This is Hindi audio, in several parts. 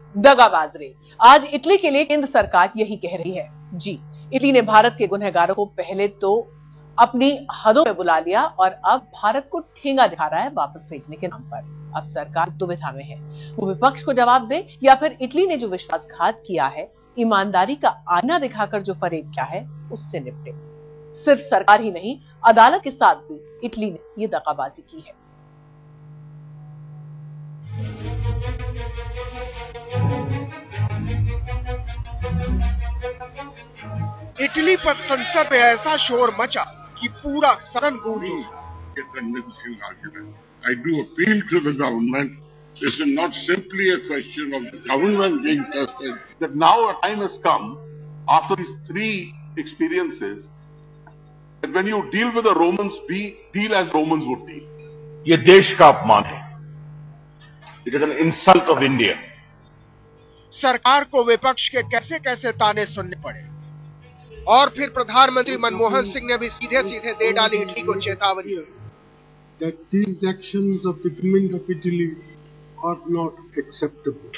दगाबाज रे। आज इटली के लिए केंद्र सरकार यही कह रही है। जी, इटली ने भारत के गुनहगारों को पहले तो अपनी हदों में बुला लिया और अब भारत को ठेंगा दिखा रहा है वापस भेजने के नाम पर। अब सरकार दुविधा में है, वो विपक्ष को जवाब दे या फिर इटली ने जो विश्वासघात किया है, ईमानदारी का आईना दिखाकर जो फरेब किया है, उससे निपटे। सिर्फ सरकार ही नहीं, अदालत के साथ भी इटली ने यह दगाबाजी की है। इटली पर संसद में ऐसा शोर मचा कि पूरा सदन गूंज उठा। I do appeal to the government. This is not simply a question of the government being tested. That now a time has come after these three experiences that when you deal with the Romans, deal as Romans would deal. ये देश का अपमान है। It is an insult of India. सरकार को विपक्ष के कैसे कैसे ताने सुनने पड़े और फिर प्रधानमंत्री मनमोहन सिंह ने भी सीधे सीधे दे डाली इटली को चेतावनी that these actions of the government of Italy are not acceptable.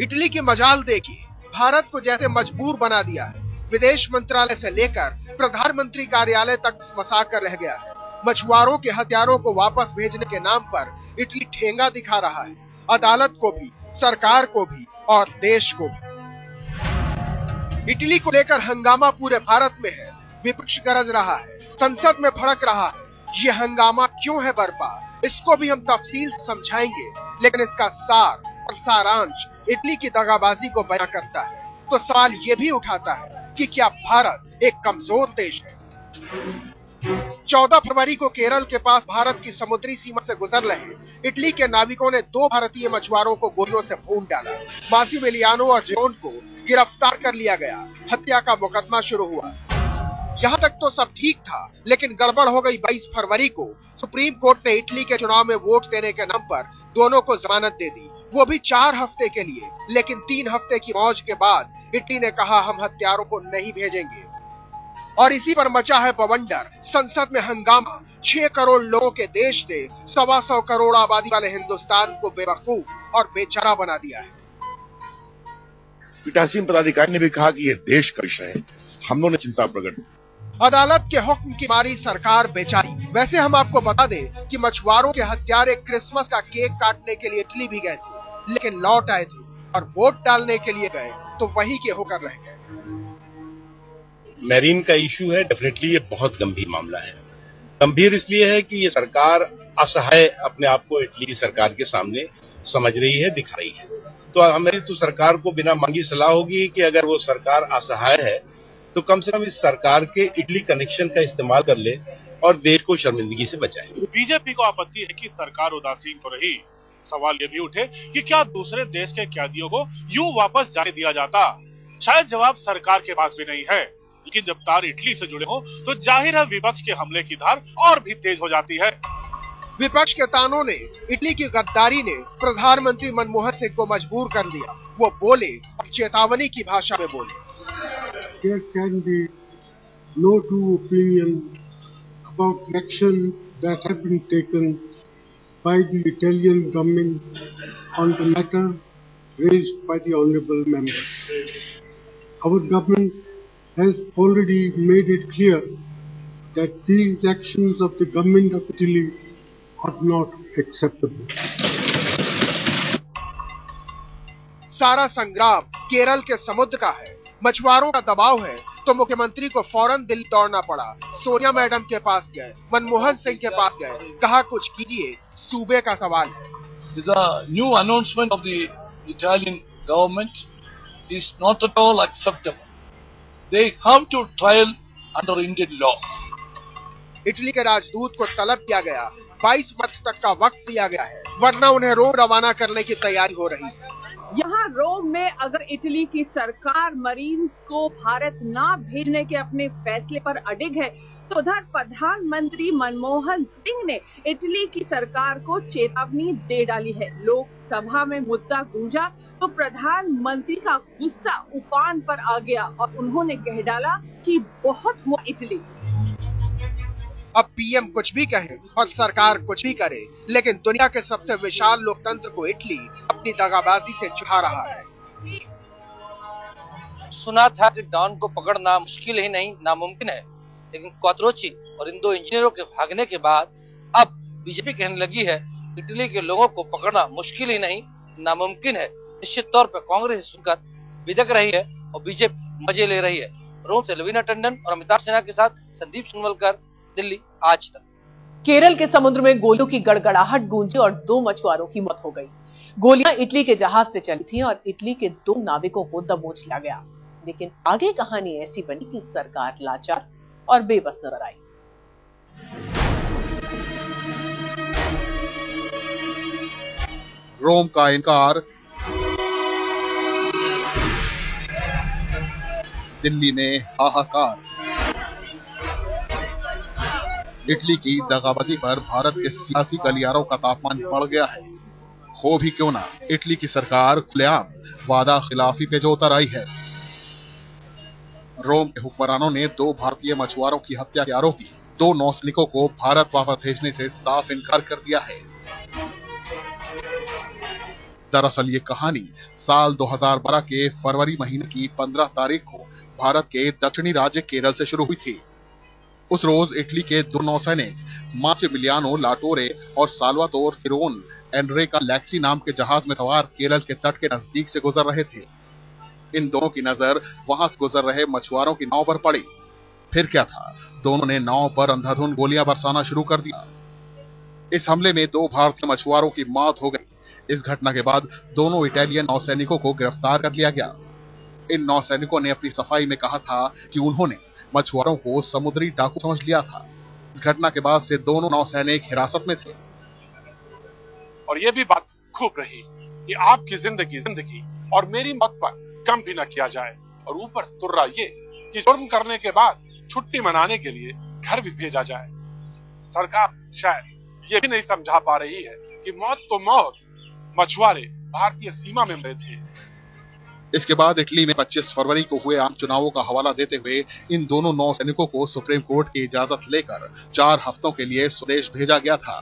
Italy की मजाल देखी, भारत को जैसे मजबूर बना दिया है। विदेश मंत्रालय से लेकर प्रधानमंत्री कार्यालय तक मसा कर रह गया है। मछुआरों के हथियारों को वापस भेजने के नाम पर इटली ठेंगा दिखा रहा है, अदालत को भी, सरकार को भी और देश को भी। इटली को लेकर हंगामा पूरे भारत में है। विपक्ष गरज रहा है, संसद में भड़क रहा है। ये हंगामा क्यों है बरपा, इसको भी हम तफसील से समझाएंगे, लेकिन इसका सार और सारांश इटली की दगाबाजी को बयां करता है। तो सवाल ये भी उठाता है कि क्या भारत एक कमजोर देश है? 14 फरवरी को केरल के पास भारत की समुद्री सीमा से गुजर रहे इटली के नाविकों ने 2 भारतीय मछुआरों को गोलियों से भून डाला। मासिमिलियानो और जिरोन को गिरफ्तार कर लिया गया। हत्या का मुकदमा शुरू हुआ। यहाँ तक तो सब ठीक था, लेकिन गड़बड़ हो गई। 22 फरवरी को सुप्रीम कोर्ट ने इटली के चुनाव में वोट देने के नाम पर दोनों को जमानत दे दी, वो भी 4 हफ्ते के लिए। लेकिन 3 हफ्ते की मौज के बाद इटली ने कहा हम हत्यारों को नहीं भेजेंगे और इसी पर मचा है बवंडर। संसद में हंगामा। 6 करोड़ लोगों के देश ने 125 करोड़ आबादी वाले हिंदुस्तान को बेवकूफ और बेचारा बना दिया है। पीठासीन पदाधिकारी ने भी कहा कि यह देश का विषय है, हम लोगों ने चिंता प्रकट। अदालत के हुक्म की मारी सरकार बेचारी। वैसे हम आपको बता दें कि मछुआरों के हत्यारे क्रिसमस का केक काटने के लिए इटली भी गए थे, लेकिन लौट आए थे और वोट डालने के लिए गए तो वही के होकर रह गए। मैरीन का इशू है, डेफिनेटली ये बहुत गंभीर मामला है। गंभीर इसलिए है कि ये सरकार असहाय अपने आप को इटली की सरकार के सामने समझ रही है, दिखा रही है। तो हमारी तो सरकार को बिना मांगी सलाह होगी कि अगर वो सरकार असहाय है तो कम से कम इस सरकार के इटली कनेक्शन का इस्तेमाल कर ले और देश को शर्मिंदगी से बचाए। बीजेपी को आपत्ति है कि सरकार उदासीन तो रही। सवाल ये भी उठे कि क्या दूसरे देश के कैदियों को यूं वापस जाने दिया जाता? शायद जवाब सरकार के पास भी नहीं है, लेकिन जब तार इटली से जुड़े हो तो जाहिर है विपक्ष के हमले की धार और भी तेज हो जाती है। विपक्ष के तानों ने, इटली की गद्दारी ने प्रधानमंत्री मनमोहन सिंह को मजबूर कर दिया। वो बोले और चेतावनी की भाषा में बोले। There can be no true opinion about actions that have been taken by the Italian government on the matter raised by the honourable members. Our government has already made it clear that these actions of the government of Italy are not acceptable. सारा संग्राम केरल के समुद्र का है। मछुआरों का दबाव है तो मुख्यमंत्री को फौरन दिल्ली दौड़ना पड़ा। सोनिया मैडम के पास गए, मनमोहन सिंह के पास गए, कहा कुछ कीजिए, सूबे का सवाल है। The new announcement of the Italian government is not at all acceptable. They have to trial under Indian law. Italy के राजदूत को तलब किया गया। 22 वर्ष तक का वक्त दिया गया है, वरना उन्हें रोम रवाना करने की तैयारी हो रही है। यहाँ रोम में अगर इटली की सरकार मरीन्स को भारत ना भेजने के अपने फैसले पर अडिग है, तो उधर प्रधानमंत्री मनमोहन सिंह ने इटली की सरकार को चेतावनी दे डाली है। लोकसभा में मुद्दा गूंजा तो प्रधानमंत्री का गुस्सा उफान पर आ गया और उन्होंने कह डाला कि बहुत हुआ इटली। अब पीएम कुछ भी कहे और सरकार कुछ भी करे, लेकिन दुनिया के सबसे विशाल लोकतंत्र को इटली अपनी दगाबाजी से चुरा रहा है। सुना था कि डॉन को पकड़ना मुश्किल ही नहीं नामुमकिन है, लेकिन क्वात्रोची और इन दो इंजीनियरों के भागने के बाद अब बीजेपी कहने लगी है इटली के लोगों को पकड़ना मुश्किल ही नहीं नामुमकिन है। निश्चित तौर पर कांग्रेस सुनकर बिदक रही है और बीजेपी मजे ले रही है। रोम से लवीना टंडन और अमिताभ सिन्हा के साथ संदीप सुनवलकर, दिल्ली आज तक। केरल के समुद्र में गोलियों की गड़गड़ाहट गूंजी और 2 मछुआरों की मौत हो गई। गोलियां इटली के जहाज से चली थी और इटली के 2 नाविकों को दबोच लिया गया। लेकिन आगे कहानी ऐसी बनी कि सरकार लाचार और बेबस नजर आई। रोम का इनकार, दिल्ली में हाहाकार। इटली की दगाबाजी पर भारत के सियासी गलियारों का तापमान बढ़ गया है। हो भी क्यों ना, इटली की सरकार खुलेआम वादा खिलाफी पे जो उतर आई है। रोम के हुक्मरानों ने 2 भारतीय मछुआरों की हत्या के आरोपी 2 नौसैनिकों को भारत वापस भेजने से साफ इनकार कर दिया है। दरअसल ये कहानी साल 2012 के फरवरी महीने की 15 तारीख को भारत के दक्षिणी राज्य केरल से शुरू हुई थी। उस रोज इटली के 2 नौसैनिक मासिमिलियानो लाटोरे और साल्वातोर फिरोन एनरेका लैक्सी नाम के जहाज में सवार केरल के तट के नजदीक से गुजर रहे थे। इन दोनों की नजर वहां से गुजर रहे मछुआरों की नाव पर पड़ी। फिर क्या था, दोनों ने नाव पर अंधाधुंध गोलियां बरसाना शुरू कर दिया। इस हमले में 2 भारतीय मछुआरों की मौत हो गई। इस घटना के बाद दोनों इटालियन नौसैनिकों को गिरफ्तार कर लिया गया। इन नौसैनिकों ने अपनी सफाई में कहा था कि उन्होंने मछुआरों को समुद्री डाकू समझ लिया था। इस घटना के बाद से दोनों नौसैनिक हिरासत में थे। और ये भी बात खूब रही कि आपकी जिंदगी और मेरी मौत पर कम भी न किया जाए, और ऊपर से तुर्रा ये कि जुर्म करने के बाद छुट्टी मनाने के लिए घर भी भेजा जाए। सरकार शायद ये भी नहीं समझा पा रही है कि मौत तो मौत, मछुआरे भारतीय सीमा में मरे थे। इसके बाद इटली में 25 फरवरी को हुए आम चुनावों का हवाला देते हुए इन दोनों नौसैनिकों को सुप्रीम कोर्ट की इजाजत लेकर 4 हफ्तों के लिए स्वदेश भेजा गया था।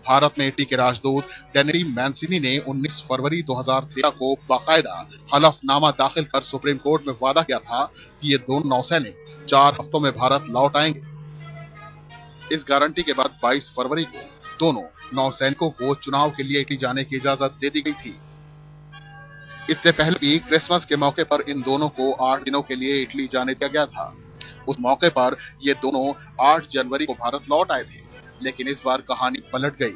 भारत में इटली के राजदूत डेनेरी मैंसिनी ने 19 फरवरी 2013 को बाकायदा हलफनामा दाखिल कर सुप्रीम कोर्ट में वादा किया था कि ये दोनों नौसैनिक 4 हफ्तों में भारत लौट आएंगे। इस गारंटी के बाद 22 फरवरी को दोनों नौसैनिकों को चुनाव के लिए इटली जाने की इजाजत दे दी गई थी। इससे पहले भी क्रिसमस के मौके पर इन दोनों को 8 दिनों के लिए इटली जाने दिया गया था। उस मौके पर ये दोनों 8 जनवरी को भारत लौट आए थे, लेकिन इस बार कहानी पलट गई।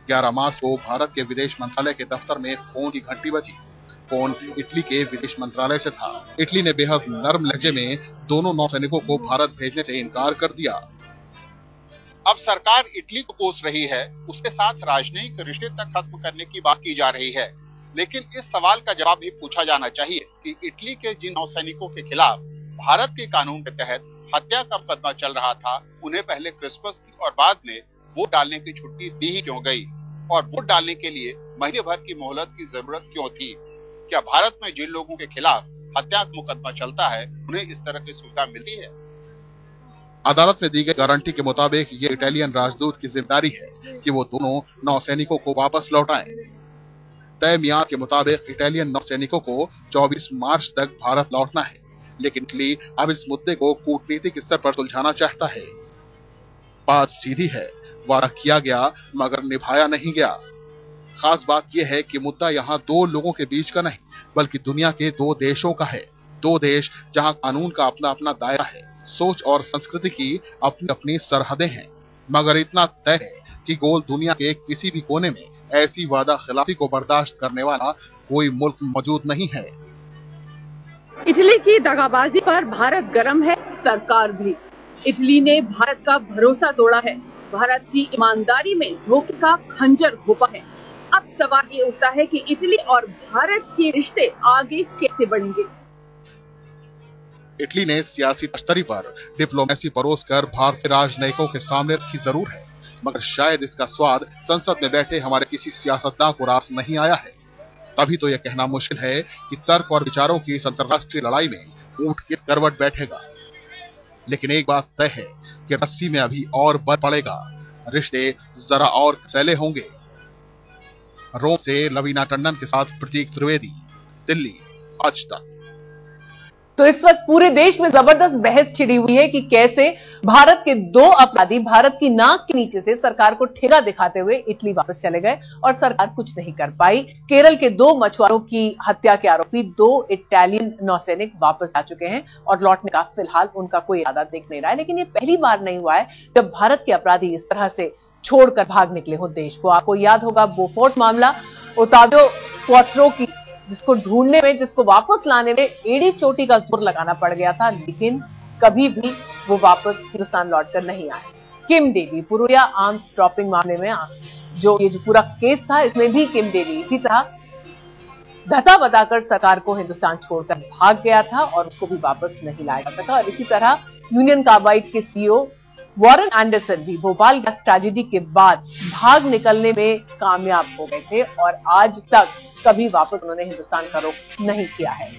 11 मार्च को भारत के विदेश मंत्रालय के दफ्तर में फोन की घंटी बजी। फोन इटली के विदेश मंत्रालय से था। इटली ने बेहद नर्म लहजे में दोनों नौसैनिकों को भारत भेजने से इनकार कर दिया। अब सरकार इटली को कोस रही है, उसके साथ राजनयिक रिश्ते तक खत्म करने की बात की जा रही है। लेकिन इस सवाल का जवाब भी पूछा जाना चाहिए कि इटली के जिन नौसैनिकों के खिलाफ भारत के कानून के तहत हत्या का मुकदमा चल रहा था, उन्हें पहले क्रिसमस की और बाद में वोट डालने की छुट्टी दी ही क्यों गई, और वोट डालने के लिए महीने भर की मोहलत की जरूरत क्यों थी? क्या भारत में जिन लोगों के खिलाफ हत्या का मुकदमा चलता है, उन्हें इस तरह की सुविधा मिलती है? अदालत में दी गई गारंटी के मुताबिक ये इटालियन राजदूत की जिम्मेदारी है कि वो दोनों नौसैनिकों को वापस लौटाएं। तय मियाद के मुताबिक इटालियन नौसैनिकों को 24 मार्च तक भारत लौटना है, लेकिन इटली अब इस मुद्दे को कूटनीतिक स्तर पर सुलझाना चाहता है। बात सीधी है, वादा किया गया मगर निभाया नहीं गया। खास बात यह है कि मुद्दा यहाँ 2 लोगों के बीच का नहीं, बल्कि दुनिया के 2 देशों का है। 2 देश जहाँ कानून का अपना अपना दायरा है, सोच और संस्कृति की अपनी अपनी सरहदें हैं, मगर इतना तय है कि गोल दुनिया के किसी भी कोने में ऐसी वादा खिलाफी को बर्दाश्त करने वाला कोई मुल्क मौजूद नहीं है। इटली की दगाबाजी पर भारत गर्म है, सरकार भी। इटली ने भारत का भरोसा तोड़ा है, भारत की ईमानदारी में धोखे का खंजर घोंपा है। अब सवाल ये उठता है कि इटली और भारत के रिश्ते आगे कैसे बढ़ेंगे। इटली ने सियासी तश्तरी पर डिप्लोमेसी परोसकर भारतीय राजनयिकों के सामने रखी जरूर है, मगर शायद इसका स्वाद संसद में बैठे हमारे किसी सियासतदान को रास नहीं आया है। तभी तो यह कहना मुश्किल है कि तर्क और विचारों की इस अंतर्राष्ट्रीय लड़ाई में ऊंट किस करवट बैठेगा। लेकिन एक बात तय है कि रस्सी में अभी और बल पड़ेगा, रिश्ते जरा और कसैले होंगे। रोम से लवीना टंडन के साथ प्रतीक त्रिवेदी, दिल्ली, आज तक। तो इस वक्त पूरे देश में जबरदस्त बहस छिड़ी हुई है कि कैसे भारत के दो अपराधी भारत की नाक के नीचे से सरकार को ठेगा दिखाते हुए इटली वापस चले गए और सरकार कुछ नहीं कर पाई। केरल के 2 मछुआरों की हत्या के आरोपी 2 इटालियन नौसैनिक वापस आ चुके हैं और लौटने का फिलहाल उनका कोई इरादा दिख नहीं रहा है। लेकिन ये पहली बार नहीं हुआ है जब भारत के अपराधी इस तरह से छोड़कर भाग निकले हो देश को। आपको याद होगा बोफोर्स मामला, ओटावियो क्वात्रो की, जिसको ढूंढने में, जिसको वापस लाने में एड़ी चोटी का जोर लगाना पड़ गया था, लेकिन कभी भी वो वापस हिंदुस्तान लौटकर नहीं आए। किम डेवी पुरुलिया आर्म्स ड्रॉपिंग मामले में जो पूरा केस था, इसमें भी किम डेवी इसी तरह धता बताकर सरकार को हिंदुस्तान छोड़कर भाग गया था और उसको भी वापस नहीं लाया जा सका। और इसी तरह यूनियन कार्बाइड के सीईओ वॉरेन एंडरसन भी भोपाल गैस ट्रेजेडी के बाद भाग निकलने में कामयाब हो गए थे और आज तक कभी वापस उन्होंने हिंदुस्तान का रुख नहीं किया है।